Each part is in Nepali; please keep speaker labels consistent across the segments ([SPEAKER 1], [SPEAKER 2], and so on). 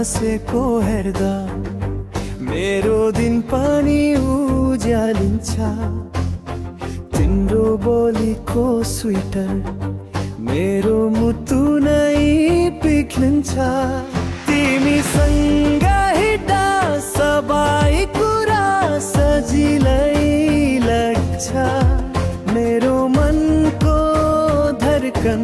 [SPEAKER 1] बसेको हेर्दा मेरो दिन पनि उज्यालिन्छ। तिम्रो बोलीको स्वेटर मेरो मुटु नै पिघ्लिन्छ। तिमीसँग हिँड्दा सबै कुरा सजिलै लाग्छ। मेरो मनको धड्कन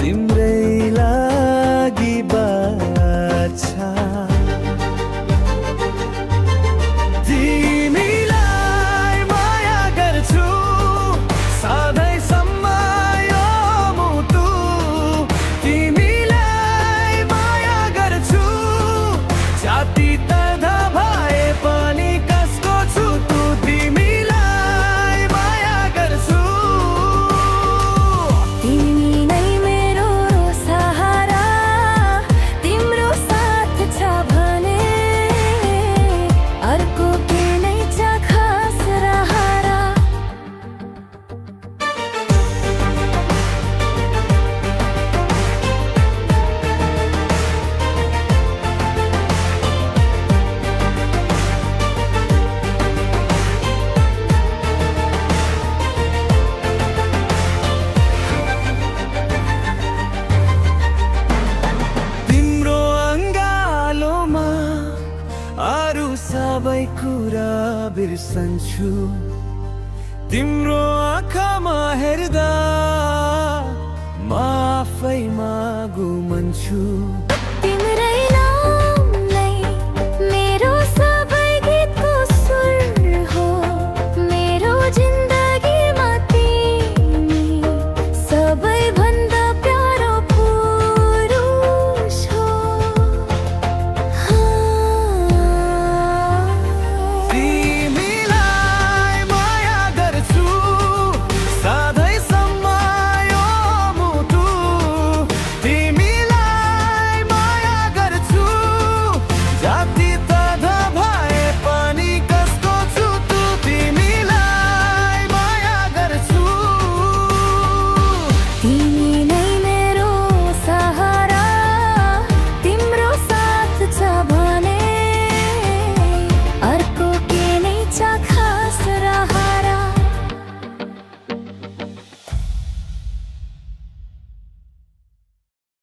[SPEAKER 1] तिम्रै लागि बाँच्छ। तिमीलाई माया गर्छु सधैँसम्म यो मुटु। तिमीलाई माया गर्छु जाति तर्दा भए पनि कसको छु तु। तिमीलाई माया गर्छु।
[SPEAKER 2] तिमी नै मेरो सहारा, तिम्रो साथ छ भने अर्को के नै छ खास रहारा।
[SPEAKER 1] तिम्रो अङ्गालोमा अरू सबै कुरा बिर्सन्छु। तिम्रो आँखामा हेर्दा म आफैमा गुमन्छु।